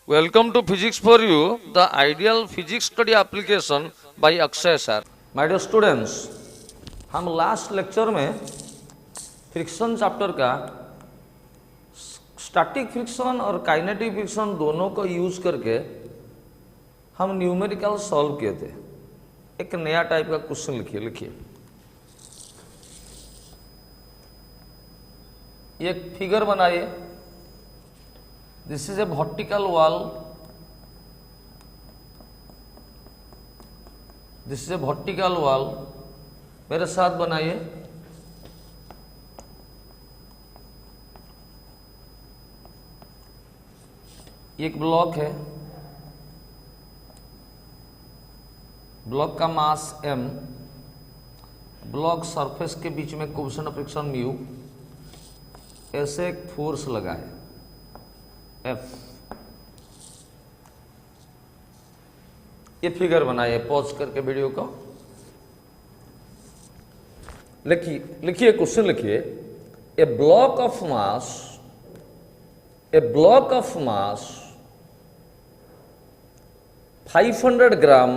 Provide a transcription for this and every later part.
Welcome to Physics for You, the ideal physics study application by Akshay sir. My dear students, हम last lecture में friction chapter का static friction और kinetic friction दोनों को use करके हम numerical solve किए थे। एक नया टाइप का क्वेश्चन लिखिए। एक फिगर बनाइए। This is a vertical wall, this is a vertical wall. मेरे साथ बनाइए। एक ब्लॉक है, ब्लॉक का मास m, ब्लॉक सरफेस के बीच में कोएफिशिएंट ऑफ फ्रिक्शन म्यू, ऐसे एक फोर्स लगाए F। ये फिगर बनाइए, पॉज करके वीडियो को लिखिए क्वेश्चन लिखिए। A block of mass 500 gram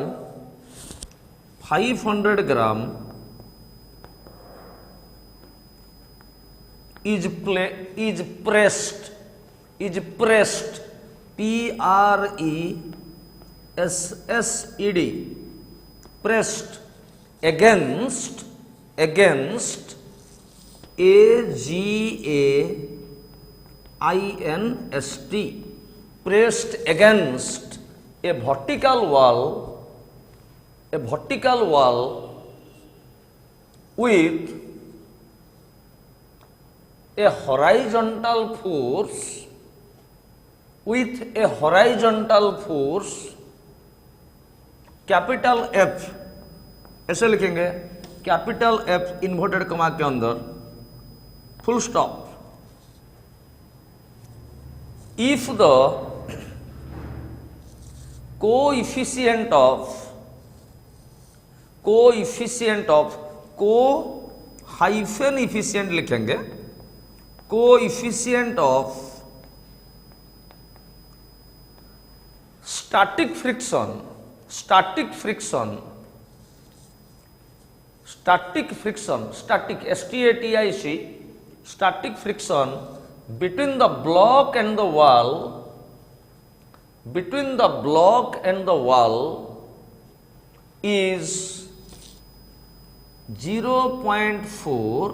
is pressed P-R-E-S-S-E-D pressed against A-G-A-I-N-S-T pressed against a vertical wall with a horizontal force capital F, ऐसे लिखेंगे कैपिटल F इन्वर्टेड कमा के अंदर full stop. If the coefficient of को hyphen efficient लिखेंगे, coefficient of static friction static friction between the block and the wall is 0.4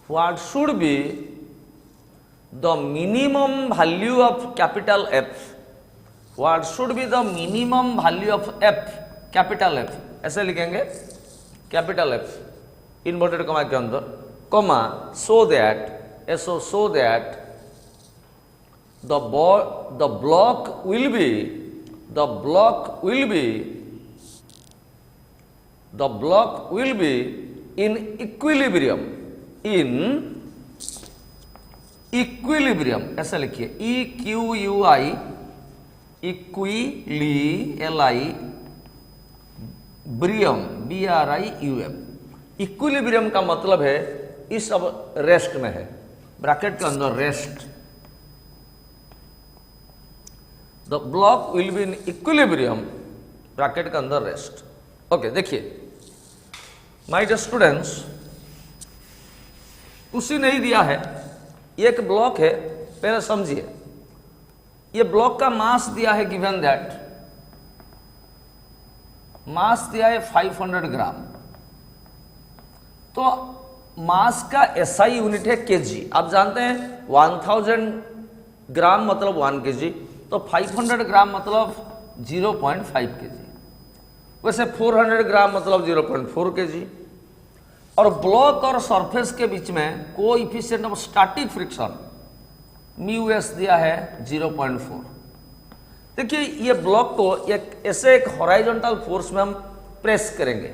what should be the minimum value of capital F? What should be the minimum value of F, capital F? ऐसे लिखेंगे capital F inverted कमा के अंदर कमा so that the block will be in equilibrium, ऐसा लिखिए EQUI BRIUM equilibrium का मतलब है इस अब रेस्ट में है, ब्रैकेट के अंदर rest. The block will be in equilibrium, bracket के अंदर रेस्ट। ओके, देखिए माय डियर स्टूडेंट्स, उसी नहीं दिया है, एक ब्लॉक है, पहले समझिए। ये ब्लॉक का मास दिया है, गिवन दैट मास दिया है 500 ग्राम। तो मास का SI यूनिट है केजी। आप जानते हैं 1000 ग्राम मतलब 1 केजी, तो 500 ग्राम मतलब 0.5 केजी। वैसे 400 ग्राम मतलब 0.4 केजी। और ब्लॉक और सरफेस के बीच में coefficient of static friction mu S दिया है 0.4। देखिए ये ब्लॉक को ऐसे एक हॉरिजॉन्टल फोर्स में हम प्रेस करेंगे,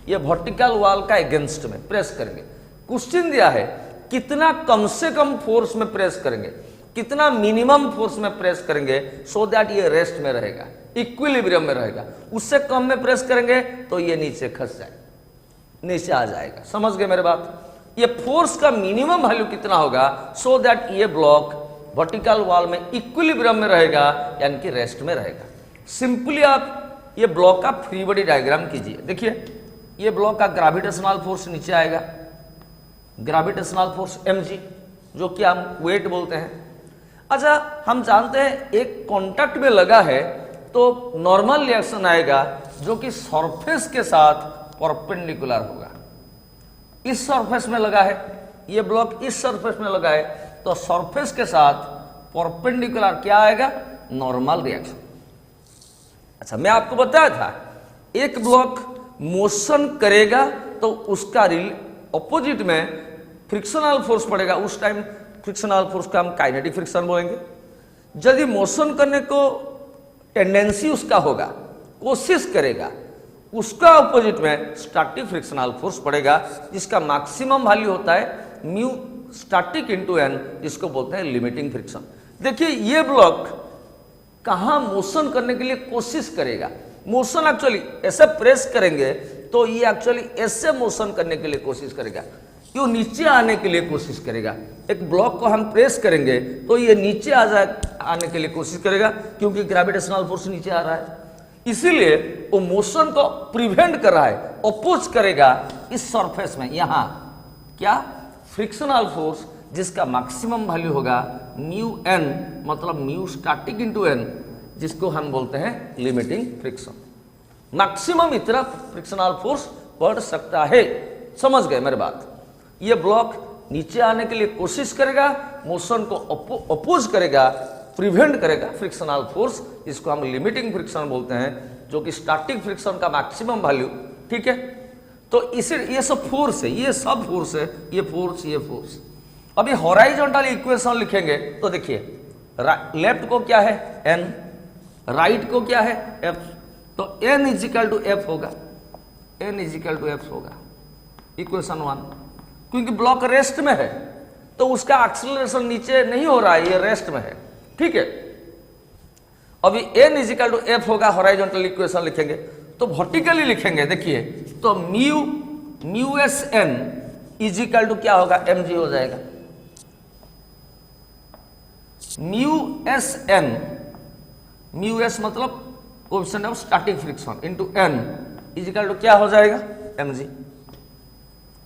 ये वर्टिकल वॉल का अगेंस्ट में प्रेस करेंगे। क्वेश्चन दिया है कितना कम से कम फोर्स में प्रेस करेंगे, कितना मिनिमम फोर्स में प्रेस करेंगे सो दैट ये रेस्ट में रहेगा, इक्विलिब्रियम में रहेगा। उससे कम में प्रेस करेंगे तो ये नीचे खस जाए। नीचे आ जाएगा। समझ गए मेरे बात? ये फोर्स का मिनिमम वैल्यू कितना होगा, सो दैट ये ब्लॉक वर्टिकल वॉल में इक्विलिब्रियम में रहेगा, यानी कि रेस्ट में रहेगा। सिंपली आप ये ब्लॉक का फ्री बॉडी डायग्राम कीजिए। देखिए ये ब्लॉक का ग्रेविटेशनल फोर्स नीचे आएगा, ग्रेविटेशनल फोर्स mg, जो कि हम वेट बोलते हैं। अच्छा, हम जानते हैं एक कॉन्टैक्ट में लगा है तो नॉर्मल रिएक्शन आएगा, जो कि सरफेस के साथ परपेंडिकुलर होगा। इस सरफेस में लगा है, ये ब्लॉक इस सरफेस में लगा है, तो सरफेस के साथ परपेंडिकुलर क्या आएगा, नॉर्मल रिएक्शन। अच्छा, मैं आपको बताया था एक ब्लॉक मोशन करेगा तो उसका ऑपोजिट में फ्रिक्शनल फोर्स पड़ेगा, उस टाइम फ्रिक्शनल फोर्स का हम काइनेटिक फ्रिक्शन बोलेंगे। यदि मोशन करने को टेंडेंसी उसका होगा, कोशिश करेगा, उसका ऑपोजिट में स्टैटिक फ्रिक्शनल फोर्स पड़ेगा, जिसका मैक्सिमम वैल्यू होता है म्यू स्टैटिक इंटू एन, जिसको बोलते हैं लिमिटिंग फ्रिक्शन। देखिए ये ब्लॉक कहां मोशन करने के लिए कोशिश करेगा, मोशन एक्चुअली ऐसे प्रेस करेंगे तो ये एक्चुअली ऐसे मोशन करने के लिए कोशिश करेगा, क्यों नीचे आने के लिए कोशिश करेगा। एक ब्लॉक को हम प्रेस करेंगे तो ये नीचे आने के लिए कोशिश करेगा, क्योंकि ग्रेविटेशनल फोर्स नीचे आ रहा है, इसीलिए वो मोशन को प्रिवेंट कर रहा है, अपोज करेगा इस सरफेस में। यहां क्या फ्रिक्शनल फोर्स, जिसका मैक्सिमम वैल्यू होगा म्यू एन, मतलब म्यू स्टैटिक इंटू एन, जिसको हम बोलते हैं लिमिटिंग फ्रिक्शन। मैक्सिमम इतना फ्रिक्शनल फोर्स पड़ सकता है। समझ गए मेरी बात? ये ब्लॉक नीचे आने के लिए कोशिश करेगा, मोशन को अपोज करेगा, प्रिवेंट करेगा फ्रिक्शनल फोर्स, इसको हम लिमिटिंग फ्रिक्शन बोलते हैं, जो कि स्टैटिक फ्रिक्शन का मैक्सिमम वैल्यू। ठीक है, तो इसे ये सब फोर्स है, ये सब फोर्स है, ये फोर्स, ये फोर्स। अभी हॉराइजॉन्टल इक्वेशन लिखेंगे तो देखिए लेफ्ट को क्या है n, राइट को क्या है f, तो n इजिकल टू f होगा, n इजिकल टू f होगा इक्वेशन 1। क्योंकि ब्लॉक रेस्ट में है तो उसका एक्सेलरेशन नीचे नहीं हो रहा है, ये रेस्ट में है। ठीक है, अभी n इजिकल टू f होगा, हॉराइजॉन्टल इक्वेशन लिखेंगे तो वर्टिकली लिखेंगे। देखिए तो mu S N is equal to क्या होगा, mg हो जाएगा। Mu S N, mu S मतलब coefficient of static friction into N is equal to क्या हो जाएगा, mg।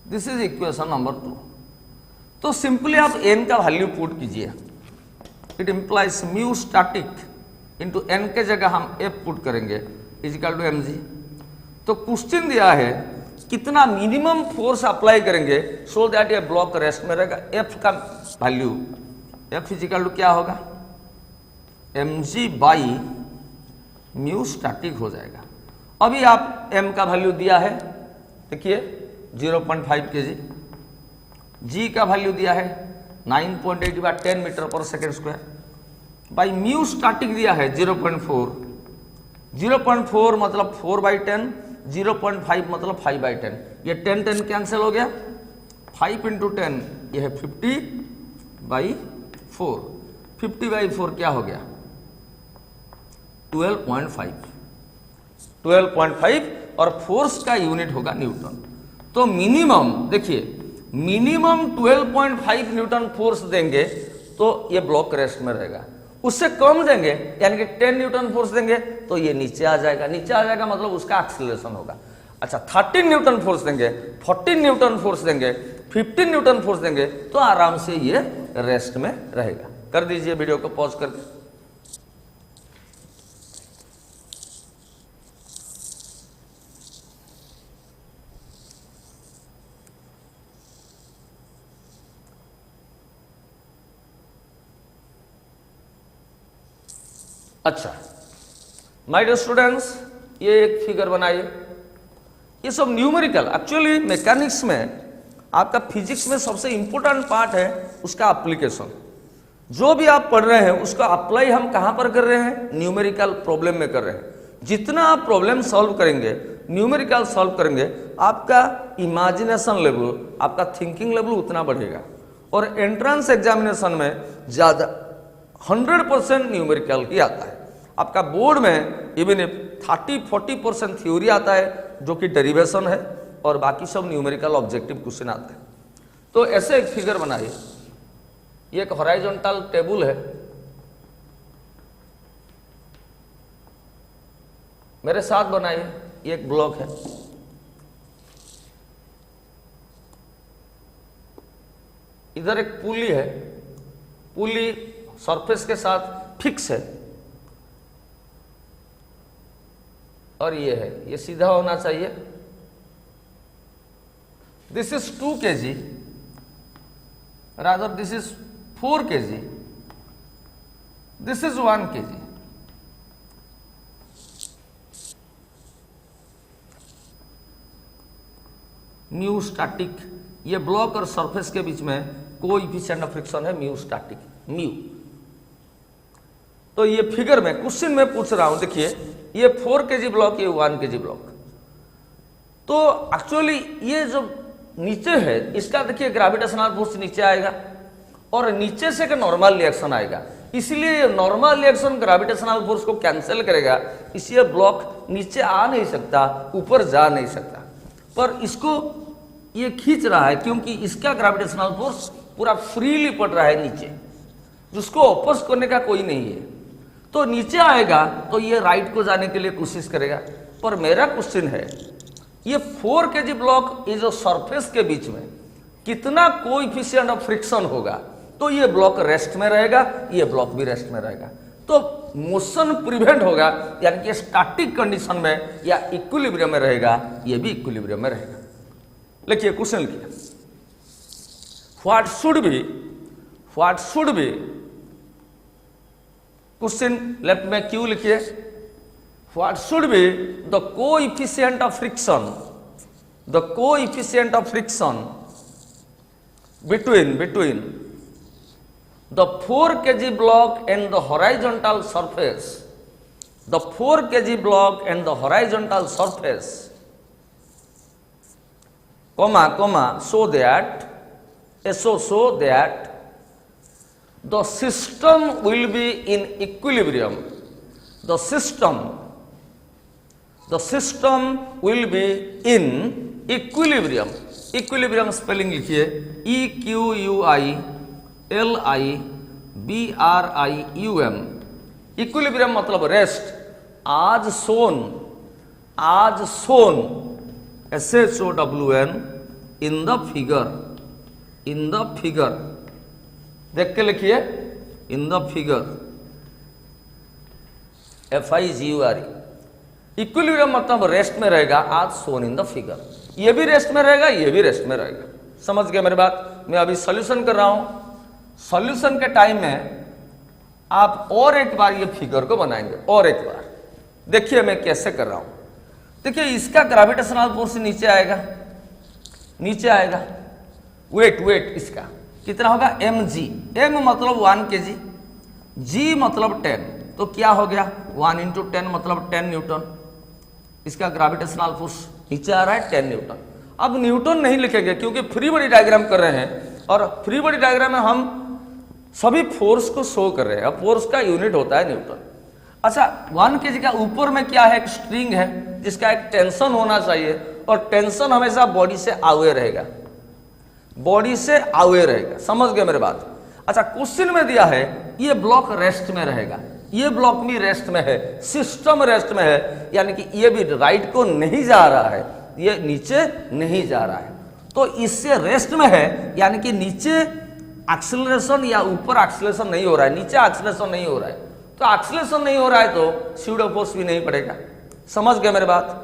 This is equation number 2। तो सिंपली आप n का वैल्यू पुट कीजिए, it implies mu static into n के जगह हम f पुट करेंगे इजिकल टू mg। तो क्वेश्चन दिया है कितना मिनिमम फोर्स अप्लाई करेंगे सो दैट ये ब्लॉक रेस्ट में रहेगा। f का वैल्यू f इजिकल टू क्या होगा, mg बाई म्यू स्टैटिक हो जाएगा। अभी आप m का वैल्यू दिया है, देखिए 0.5 kg, g का वैल्यू दिया है 9.8 बाय 10 मीटर पर second square, by mu static दिया है 0.4, 0.4 मतलब 4/10, 0.5 मतलब 5/10, ये 10 कैंसिल हो गया, 5 इंटू 10 ये है 50/4, 50/4 क्या हो गया 12.5 और फोर्स का यूनिट होगा न्यूटन। तो मिनिमम देखिए मिनिमम 12.5 न्यूटन फोर्स देंगे तो ये ब्लॉक रेस्ट में रहेगा, उससे कम देंगे यानी कि 10 न्यूटन फोर्स देंगे तो ये नीचे आ जाएगा, नीचे आ जाएगा मतलब उसका एक्सीलरेशन होगा। अच्छा 13 न्यूटन फोर्स देंगे, 14 न्यूटन फोर्स देंगे, 15 न्यूटन फोर्स देंगे तो आराम से ये रेस्ट में रहेगा। कर दीजिए वीडियो को पॉज करके। अच्छा माय डियर स्टूडेंट्स, ये एक फिगर बनाइए, ये सब न्यूमेरिकल। एक्चुअली मैकेनिक्स में आपका फिजिक्स में सबसे इंपॉर्टेंट पार्ट है उसका एप्लीकेशन। जो भी आप पढ़ रहे हैं उसका अप्लाई हम कहाँ पर कर रहे हैं, न्यूमेरिकल प्रॉब्लम में कर रहे हैं। जितना आप प्रॉब्लम सॉल्व करेंगे, न्यूमेरिकल सॉल्व करेंगे, आपका इमेजिनेशन लेवल, आपका थिंकिंग लेवल उतना बढ़ेगा। और एंट्रेंस एग्जामिनेशन में ज़्यादा 100% न्यूमेरिकल ही आता है। आपका बोर्ड में इवन 30-40% थ्योरी आता है जो कि डेरिवेशन है, और बाकी सब न्यूमेरिकल ऑब्जेक्टिव क्वेश्चन आते हैं। तो ऐसे एक फिगर बनाइए, ये एक हॉराइजॉन्टल टेबल है, मेरे साथ बनाइए, ये एक ब्लॉक है, इधर एक पुली है, पुली सरफेस के साथ फिक्स है और ये है, ये सीधा होना चाहिए। This is 2 kg, rather this is 4 kg, this is 1 kg। Mu static, ये ब्लॉक और सरफेस के बीच में कोएफिशिएंट ऑफ फ्रिक्शन है म्यू स्टैटिक, म्यू। तो ये फिगर में क्वेश्चन में पूछ रहा हूं, देखिए ये 4 kg ब्लॉक, ये 1 kg ब्लॉक। तो एक्चुअली ये जो नीचे है इसका देखिए ग्रेविटेशनल फोर्स नीचे आएगा और नीचे से का नॉर्मल रिएक्शन आएगा, इसलिए नॉर्मल रिएक्शन ग्रेविटेशनल फोर्स को कैंसिल करेगा, इसलिए ब्लॉक नीचे आ नहीं सकता, ऊपर जा नहीं सकता। पर इसको ये खींच रहा है क्योंकि इसका ग्रेविटेशनल फोर्स पूरा फ्रीली पड़ रहा है नीचे, जिसको अपोज करने का कोई नहीं है। तो नीचे आएगा तो ये राइट को जाने के लिए कोशिश करेगा। पर मेरा क्वेश्चन है, ये 4 kg ब्लॉक, ये जो सरफेस के बीच में कितना कोएफिशिएंट ऑफ फ्रिक्शन होगा, तो ये ब्लॉक रेस्ट में रहेगा, ये ब्लॉक भी रेस्ट में रहेगा, तो मोशन प्रिवेंट होगा, यानी कि स्टैटिक कंडीशन में या इक्विलिब्रियम में रहेगा, ये भी इक्विलिब्रियम में रहेगा। लिखिए क्वेश्चन लिखिए, what should be question left में क्यू लिखिए, what should be the coefficient of friction, the coefficient of friction between the 4 kg block and the horizontal surface, the 4 kg block and the horizontal surface, so that the system will be in equilibrium, the system will be in equilibrium। Equilibrium spelling लिखिए, EQUILIBRIUM। Equilibrium मतलब rest, आज सोन SHOWN in the figure, देख के लिखिए, in the figure FIGURE। Equilibrium मतलब rest में रहेगा, आज सोन इन द फिगर, ये भी रेस्ट में रहेगा, ये भी रेस्ट में रहेगा। समझ गए मेरी बात? मैं अभी सॉल्यूशन कर रहा हूं, सॉल्यूशन के टाइम में आप और एक बार ये फिगर को बनाएंगे, और एक बार देखिए मैं कैसे कर रहा हूं। देखिए इसका ग्रेविटेशनल फोर्स नीचे आएगा, वेट इसका कितना होगा, mg। m मतलब 1 kg, g मतलब 10, तो क्या हो गया 1 × 10 मतलब 10 न्यूटन। इसका ग्रेविटेशनल फोर्स नीचे आ रहा है 10 न्यूटन। अब न्यूटन नहीं लिखेंगे क्योंकि फ्री बॉडी डायग्राम कर रहे हैं, और फ्री बॉडी डायग्राम में हम सभी फोर्स को शो कर रहे हैं, अब फोर्स का यूनिट होता है न्यूटन। अच्छा 1 kg का ऊपर में क्या है, एक स्ट्रिंग है जिसका एक टेंशन होना चाहिए, और टेंशन हमेशा बॉडी से अवे रहेगा, समझ गए मेरे बात? अच्छा क्वेश्चन में दिया है ये ब्लॉक रेस्ट में रहेगा, ये ब्लॉक भी रेस्ट में है, सिस्टम रेस्ट में है, यानी कि ये भी राइट को नहीं जा रहा है, ये नीचे नहीं जा रहा है, तो इससे रेस्ट में है, यानी कि नीचे एक्सेलरेशन या ऊपर एक्सेलरेशन नहीं हो रहा है, नीचे एक्सेलरेशन नहीं हो रहा है, तो एक्सेलरेशन नहीं हो रहा है तो स्यूडो फोर्स भी नहीं पड़ेगा। समझ गए मेरी बात?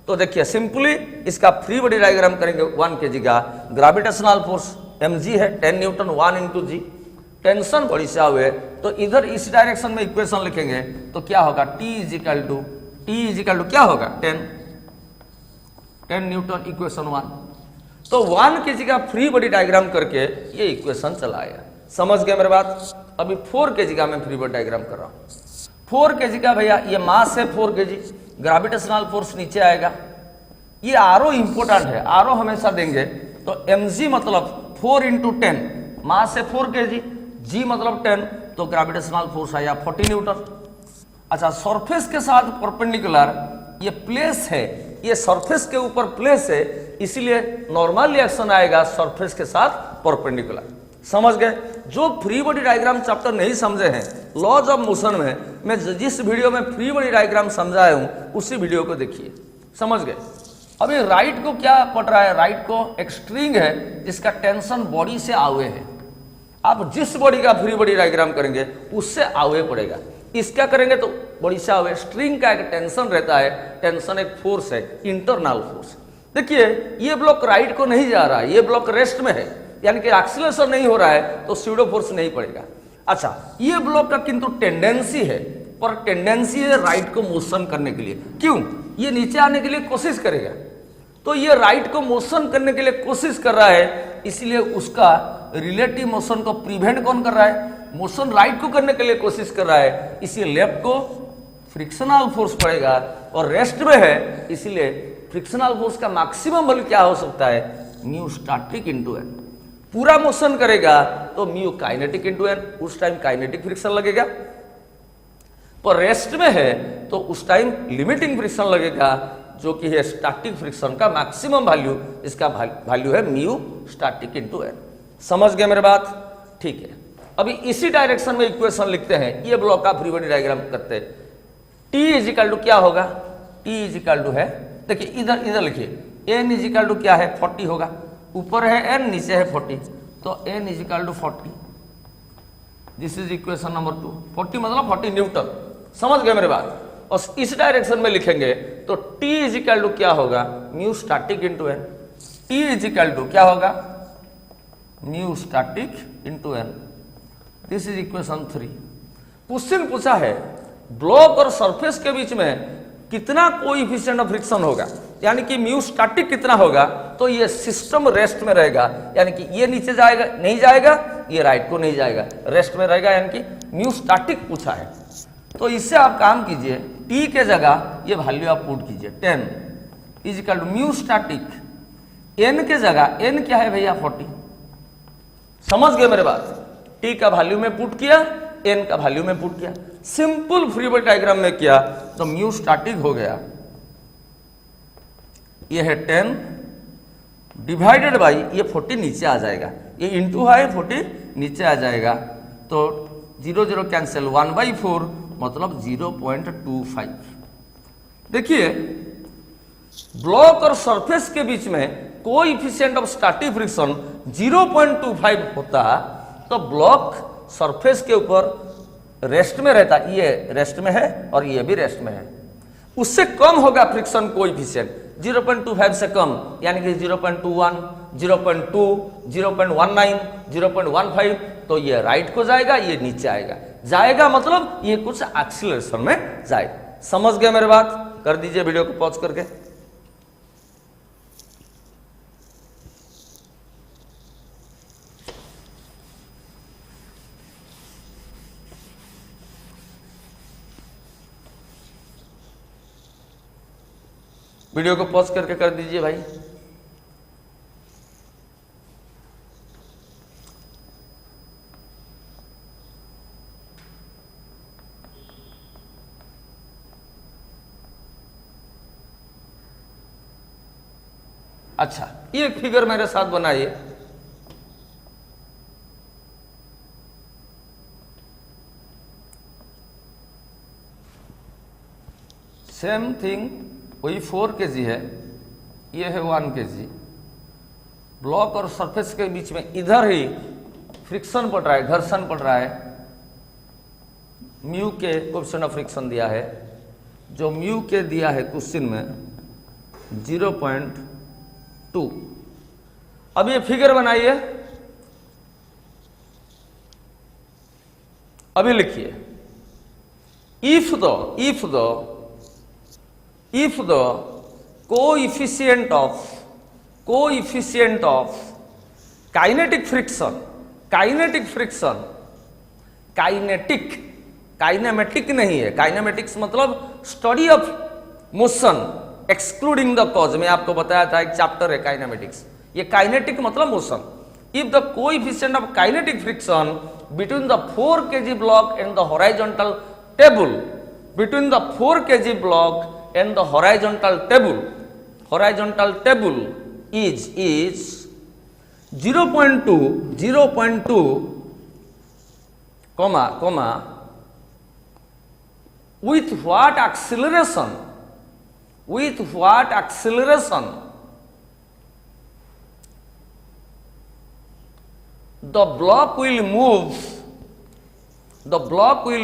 तो देखिए सिंपली इसका फ्री बॉडी डायग्राम करेंगे। 1 kg का ग्रेविटेशनल फोर्स mg है 10 न्यूटन, 1 × g, टेंशन बॉडी से हुए, तो इधर इस डायरेक्शन में इक्वेशन लिखेंगे तो क्या होगा, T इजिकल टू क्या होगा 10 न्यूटन, इक्वेशन 1। तो 1 kg का फ्री बॉडी डायग्राम करके ये इक्वेशन चलाया। समझ गए मेरे बात? अभी 4 kg का मैं फ्री बॉडी डायग्राम कर रहा हूं। 4 kg का भैया ये मास है 4 kg, ग्रेविटेशनल फोर्स नीचे आएगा, ये आरो इंपोर्टेंट है, आरो हमेशा देंगे, तो mg मतलब 4 × 10, मास है 4 kg, g मतलब 10, तो ग्रेविटेशनल फोर्स आया 40 न्यूटन। अच्छा सरफेस के साथ परपेंडिकुलर ये प्लेस है ये सरफेस के ऊपर प्लेस है, इसीलिए नॉर्मल रिएक्शन आएगा सरफेस के साथ परपेंडिकुलर। समझ गए? जो फ्री बॉडी डायग्राम चैप्टर नहीं समझे हैं लॉज ऑफ मोशन में, मैं जिस वीडियो में फ्री बॉडी डायग्राम समझाया हूं उसी वीडियो को देखिए। समझ गए? अभी राइट को क्या पढ़ रहा है? राइट को एक स्ट्रिंग है जिसका टेंशन बॉडी से आवे है। आप जिस बॉडी का फ्री बॉडी डायग्राम करेंगे उससे आवे पड़ेगा। इसका करेंगे तो बॉडी से आवे। स्ट्रिंग का एक टेंशन रहता है, टेंशन एक फोर्स है, इंटरनल फोर्स। देखिए ये ब्लॉक राइट को नहीं जा रहा है, ये ब्लॉक रेस्ट में है, यानी कि एक्सीलरेशन नहीं हो रहा है तो स्यूडो फोर्स नहीं पड़ेगा। अच्छा, ये ब्लॉक का किंतु टेंडेंसी है, पर टेंडेंसी है राइट को मोशन करने के लिए। क्यों? ये नीचे आने के लिए कोशिश करेगा, तो ये राइट को मोशन करने के लिए कोशिश कर रहा है, इसलिए उसका रिलेटिव मोशन को प्रिवेंट कौन कर रहा है? मोशन राइट को करने के लिए कोशिश कर रहा है, इसलिए लेफ्ट को फ्रिक्शनल फोर्स पड़ेगा, और रेस्ट में है इसलिए फ्रिक्शनल फोर्स का मैक्सिमम वैल्यू क्या हो सकता है? Mu static into N. पूरा मोशन करेगा तो म्यू काइनेटिक इंटू एन, उस टाइम काइनेटिक फ्रिक्शन लगेगा। पर रेस्ट में है तो उस टाइम लिमिटिंग फ्रिक्शन लगेगा, जो कि है स्टैटिक फ्रिक्शन का मैक्सिमम वैल्यू। इसका वैल्यू है म्यू स्टैटिक इंटू एन। समझ गए मेरे बात? ठीक है। अभी इसी डायरेक्शन में इक्वेशन लिखते हैं, ये ब्लॉक का फ्री बॉडी डायग्राम करते हैं। टी इजिकल टू क्या होगा? टी इजिकल टू है, देखिए इधर लिखिए, एन इजिकल टू क्या है? 40 होगा। ऊपर है एन, नीचे है 40, तो N is equal to 40। This is equation number 2। 40 मतलब 40 न्यूटन। समझ गए मेरे बात? और इस डायरेक्शन में लिखेंगे तो T इजिकल टू क्या होगा? Mu static into N. T is equal to क्या होगा? Mu static into N. This is equation 3। Question पूछा है ब्लॉक और सरफेस के बीच में कितना कोएफिशिएंट ऑफ फ्रिक्शन होगा, यानी कि म्यू स्टैटिक कितना होगा, तो ये सिस्टम रेस्ट में रहेगा, यानी कि ये नीचे जाएगा नहीं जाएगा, ये राइट को नहीं जाएगा, रेस्ट में रहेगा, यानी कि म्यू स्टैटिक पूछा है। तो इससे आप काम कीजिए, टी के जगह ये वैल्यू आप पुट कीजिए 10 is equal to mu static, N के जगह एन क्या है भैया 40। समझ गए मेरे बात? टी का वैल्यू में पुट किया, एन का वैल्यू में पुट किया, सिंपल फ्री बॉडी डायग्राम में किया तो म्यू स्टैटिक हो गया, ये है 10 डिवाइडेड बाई ये 40 नीचे आ जाएगा, ये इंटू है 40 नीचे आ जाएगा, तो 0 0 कैंसिल, 1/4 मतलब 0.25। देखिए ब्लॉक और सरफेस के बीच में कोएफिशिएंट ऑफ स्टैटिक फ्रिक्शन 0.25 होता तो ब्लॉक सरफेस के ऊपर रेस्ट में रहता, ये रेस्ट में है और ये भी रेस्ट में है, उससे कम होगा फ्रिक्शन कोएफिशिएंट 0.25 से कम, यानी कि 0.21, 0.2, 0.19, 0.15, तो ये राइट को जाएगा, ये नीचे आएगा, जाएगा मतलब ये कुछ एक्सीलरेशन में जाएगा। समझ गए मेरे बात? कर दीजिए वीडियो को पॉज करके। वीडियो को पॉज करके कर दीजिए भाई। अच्छा, ये फिगर मेरे साथ बनाइए। सेम थिंग, वही 4 kg है, ये है 1 kg। ब्लॉक और सरफेस के बीच में इधर ही फ्रिक्शन पड़ रहा है, घर्षण पड़ रहा है, म्यू के कोएफिशिएंट ऑफ फ्रिक्शन दिया है, जो म्यू के दिया है क्वेश्चन में 0.2। अब ये फिगर बनाइए, अभी लिखिए, if the coefficient of kinetic friction, kinematic नहीं है, काइनेमेटिक्स मतलब study of motion excluding the cause, मैं आपको बताया था एक चैप्टर है काइनेमेटिक्स, ये काइनेटिक मतलब motion. If the coefficient of kinetic friction between the 4 kg block and the horizontal table, between the 4 kg block and the horizontal table horizontal table is 0.2 comma with what acceleration the block will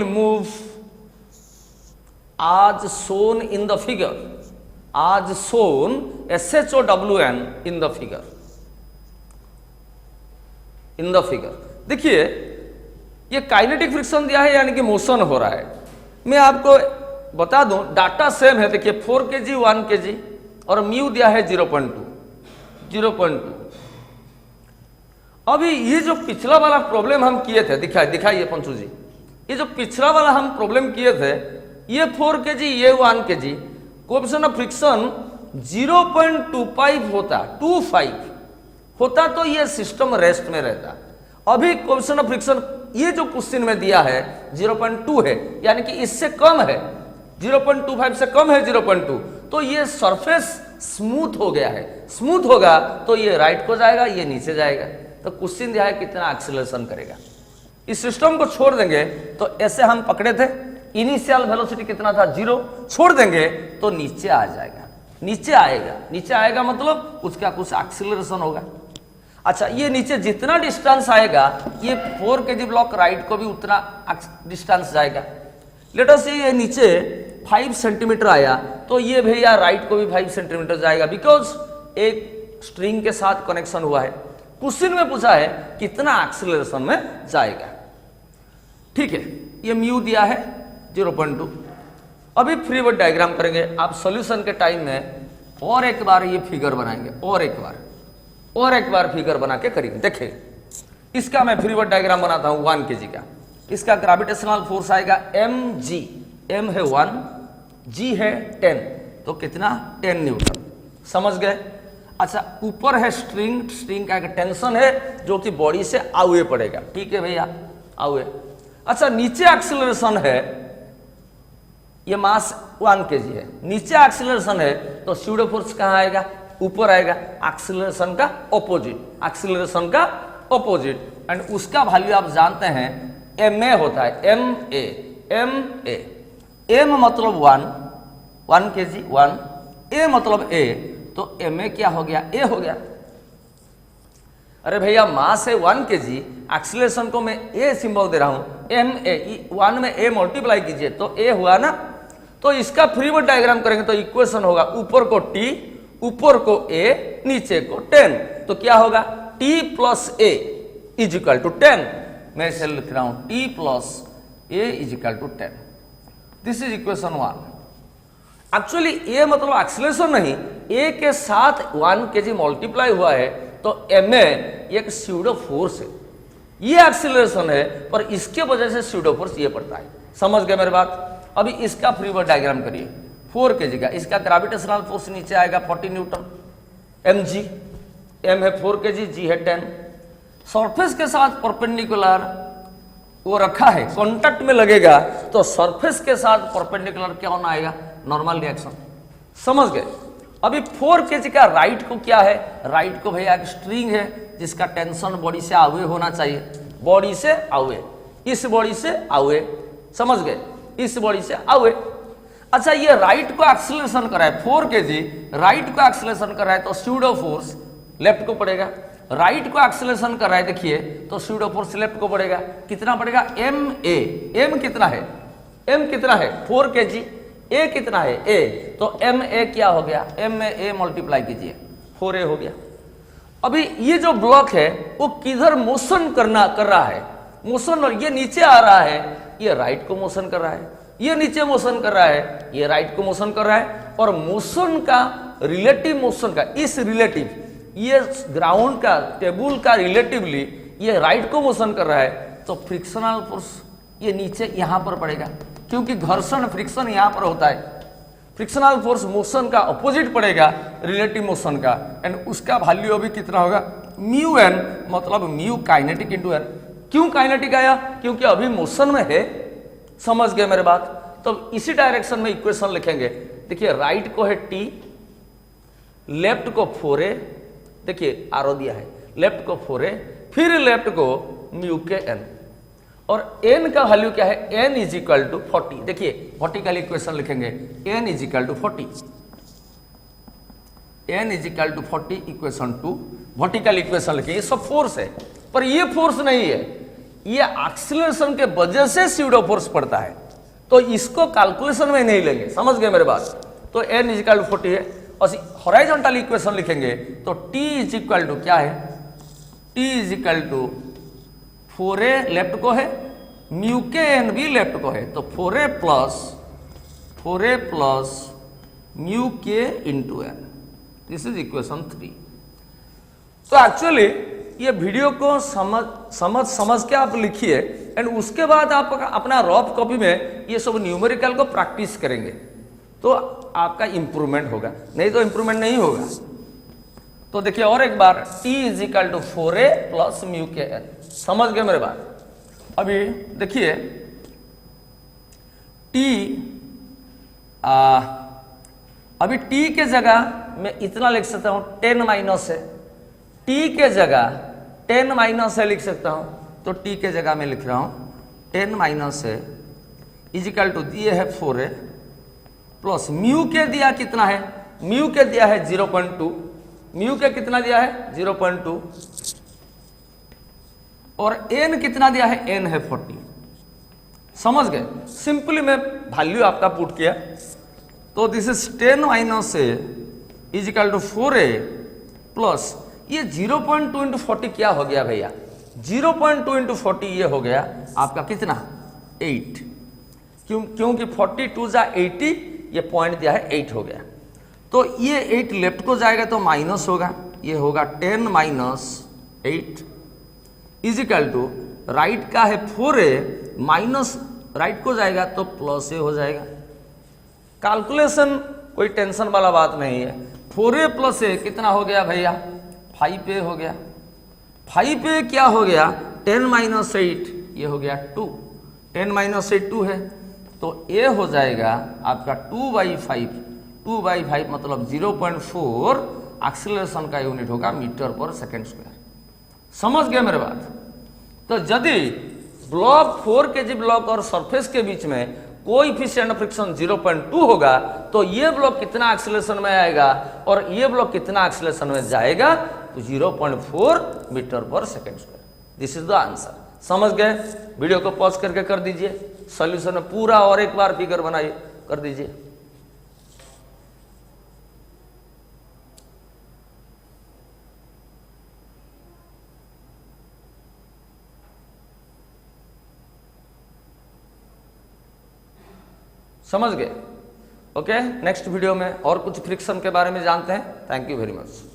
move as shown in the figure, SHOWN in the figure. देखिए ये kinetic friction दिया है, यानी कि motion हो रहा है। मैं आपको बता दूं, डाटा सेम है। देखिए 4 kg 1 kg और म्यू दिया है 0.2। अभी ये जो पिछला वाला प्रॉब्लम हम किए थे, दिखाइए पंचू जी, ये जो पिछला वाला हम प्रॉब्लम किए थे, ये 4 kg ये 1 kg, कोएफिशिएंट ऑफ फ्रिक्शन 0.25 होता तो ये सिस्टम रेस्ट में रहता। अभी कोएफिशिएंट ऑफ फ्रिक्शन ये जो क्वेश्चन में दिया है 0.2 है, यानी कि इससे कम है, 0.25 से कम है 0.2, तो ये सरफेस स्मूथ हो गया है। स्मूथ होगा तो ये राइट को जाएगा, ये नीचे जाएगा। तो क्वेश्चन दिया है कितना एक्सीलरेशन करेगा। इस सिस्टम को छोड़ देंगे तो ऐसे हम पकड़े थे, इनिशियल वेलोसिटी कितना था 0, छोड़ देंगे तो नीचे आ जाएगा, नीचे आएगा मतलब उसका कुछ एक्सीलरेशन होगा। अच्छा, ये नीचे जितना डिस्टेंस आएगा, ये 4 kg ब्लॉक राइट को भी उतना डिस्टेंस जाएगा। लेट अस से ये नीचे 5 सेंटीमीटर आया तो ये भैया राइट को भी 5 सेंटीमीटर जाएगा, बिकॉज एक स्ट्रिंग के साथ कनेक्शन हुआ है। क्वेश्चन में पूछा है कितना एक्सीलरेशन में जाएगा। ठीक है, ये म्यू दिया है 0.2। अभी फ्री बॉडी डायग्राम करेंगे। आप सॉल्यूशन के टाइम में और एक बार ये फिगर बनाएंगे, और एक बार फिगर बना के करेंगे। देखिए, इसका मैं फ्री बॉडी डायग्राम बनाता हूं 1 kg का। इसका ग्रेविटेशनल फोर्स आएगा mg, m है 1, g है 10, तो कितना 10 न्यूटन। समझ गए? अच्छा, ऊपर है स्ट्रिंग का एक टेंशन है जो कि बॉडी से आउए पड़ेगा। ठीक है भैया, आउए। अच्छा, नीचे एक्सीलरेशन है, ये मास 1 kg है, नीचे एक्सीलरेशन है तो स्यूडो फोर्स कहाँ आएगा? ऊपर आएगा, एक्सीलरेशन का ऑपोजिट। एंड उसका वैल्यू आप जानते हैं ma होता है, ma m मतलब 1 kg 1, a मतलब a, तो ma क्या हो गया? a हो गया। अरे भैया, मास है 1 kg, एक्सीलरेशन को मैं a सिंबल दे रहा हूं, ma 1 में a मल्टीप्लाई कीजिए तो a हुआ ना। तो इसका फ्री बॉडी डायग्राम करेंगे तो इक्वेशन होगा ऊपर को t, ऊपर को a, नीचे को 10, तो क्या होगा? t plus a is equal to 10। मैं इसे लिख रहा हूं t plus a is equal to 10। This is equation 1। Actually a मतलब एक्सीलरेशन नहीं, a के साथ 1 kg मल्टीप्लाई हुआ है तो ma एक स्यूडो फोर्स है, ये एक्सीलरेशन है, पर इसके वजह से स्यूडो फोर्स ये पड़ता है। समझ गए मेरी बात? अभी इसका फ्री बॉडी डायग्राम करिए 4 kg का। इसका ग्रेविटेशनल फोर्स नीचे आएगा 40 न्यूटन, mg, m है 4 kg, g है 10। सरफेस के साथ परपेंडिकुलर वो रखा है, कांटेक्ट में लगेगा तो सरफेस के साथ परपेंडिकुलर क्या होना आएगा? Normal reaction. समझ गए? अभी 4 kg का राइट को क्या है? राइट को भैया एक स्ट्रिंग है जिसका टेंशन बॉडी से आवे होना चाहिए, बॉडी से आवे, इस बॉडी से आवे। समझ गए? इस बॉडी से आवे। अच्छा, ये राइट को एक्सीलरेशन कर रहा है, 4 kg राइट को एक्सीलरेशन कर रहा है तो स्यूडो फोर्स लेफ्ट को पड़ेगा। राइट को एक्सीलरेशन कर रहा है, देखिए, तो स्यूडो फोर्स लेफ्ट को पड़ेगा। कितना पड़ेगा? ma, m कितना है? 4 kg, a कितना है? a, तो ma क्या हो गया? ma मल्टीप्लाई कीजिए, 4a हो गया। अभी ये जो ब्लॉक है वो किधर मोशन कर रहा है? मोशन, और ये नीचे आ रहा है, ये राइट को मोशन कर रहा है, ये नीचे मोशन कर रहा है, ये राइट को मोशन कर रहा है। और मोशन का रिलेटिव मोशन का ये ग्राउंड का टेबल का रिलेटिवली ये राइट को मोशन कर रहा है, तो फ्रिक्शनल फोर्स ये नीचे यहां पर पड़ेगा, क्योंकि घर्षण फ्रिक्शन यहां पर होता है। फ्रिक्शनल फोर्स मोशन का अपोजिट पड़ेगा रिलेटिव मोशन का, एंड उसका वैल्यू अभी कितना होगा? म्यू एन, मतलब म्यू काइनेटिक इंटू एन। क्यों काइनेटिक आया? क्योंकि अभी मोशन में है। समझ गए मेरे बात? तो इसी डायरेक्शन में इक्वेशन लिखेंगे। देखिए, राइट को है t, लेफ्ट को 4a, देखिए आरो दिया है, लेफ्ट को 4a, फिर लेफ्ट को म्यू के n, और n का वैल्यू क्या है, n इज इक्वल टू 40। देखिए वर्टिकल इक्वेशन लिखेंगे, n is equal to 40, n is equal to 40 equation two vertical equation लिखेंगे। ये सब फोर्स है, पर ये फोर्स नहीं है, ये एक्सीलरेशन के वजह से स्यूडो फोर्स पड़ता है, तो इसको कैलकुलेशन में नहीं लेंगे, समझ गए मेरे बात। तो n इज इक्वल टू 40 है, और हॉरिजॉन्टल इक्वेशन लिखेंगे तो t इज इक्वल टू क्या है, t is equal to 4a left को है, म्यू के n भी लेफ्ट को है, तो 4a प्लस म्यू के into n, this is equation 3। तो एक्चुअली ये वीडियो को समझ के आप लिखिए, एंड उसके बाद आप अपना रफ कॉपी में ये सब न्यूमेरिकल को प्रैक्टिस करेंगे, तो आपका इंप्रूवमेंट होगा, नहीं तो इंप्रूवमेंट नहीं होगा। तो देखिए और एक बार, t is equal to 4a plus mu के n, समझ गए मेरे बात। अभी देखिए अभी t के जगह मैं इतना लिख सकता हूं 10 माइनस है, t के जगह 10 माइनस है लिख सकता हूं, तो t के जगह मैं लिख रहा हूं 10 माइनस है इज इक्वल टू दिए है 4a प्लस म्यू के दिया कितना है, म्यू के दिया है 0.2, म्यू के कितना दिया है 0.2, और n कितना दिया है, n है 40, समझ गए। सिंपली मैं वैल्यू आपका पुट किया, तो this is 10 minus a is equal to 4a plus ये 0.2 इंटू 40 क्या हो गया भैया, 0.2 इंटू 40 ये हो गया आपका कितना 8, क्योंकि 42 जा 80, ये पॉइंट दिया है 8 हो गया, तो ये 8 लेफ्ट को जाएगा तो माइनस होगा, ये होगा 10 minus 8 is equal to right का है 4a माइनस राइट को जाएगा तो प्लस ए हो जाएगा। कैलकुलेशन कोई टेंशन वाला बात नहीं है, 4a प्लस ए कितना हो गया भैया 5a हो गया, 5a क्या हो गया 10 माइनस 8, ये हो गया 2, 10 माइनस 8 2 है, तो a हो जाएगा आपका 2/5, 2/5 मतलब 0.4 एक्सीलरेशन का यूनिट होगा मीटर पर सेकेंड स्क्वायर, समझ गया मेरे बात। तो यदि ब्लॉक 4 kg ब्लॉक और सरफेस के बीच में कोएफिशिएंट ऑफ फ्रिक्शन 0.2 होगा, तो ये ब्लॉक कितना एक्सीलरेशन में आएगा और ये ब्लॉक कितना एक्सीलरेशन में जाएगा, तो 0.4 मीटर पर second square, this is the answer. समझ गए, वीडियो को पॉज करके कर दीजिए, सॉल्यूशन में पूरा और एक बार फिगर बनाइए, कर दीजिए। समझ गए, ओके। नेक्स्ट वीडियो में और कुछ फ्रिक्शन के बारे में जानते हैं। Thank you very much.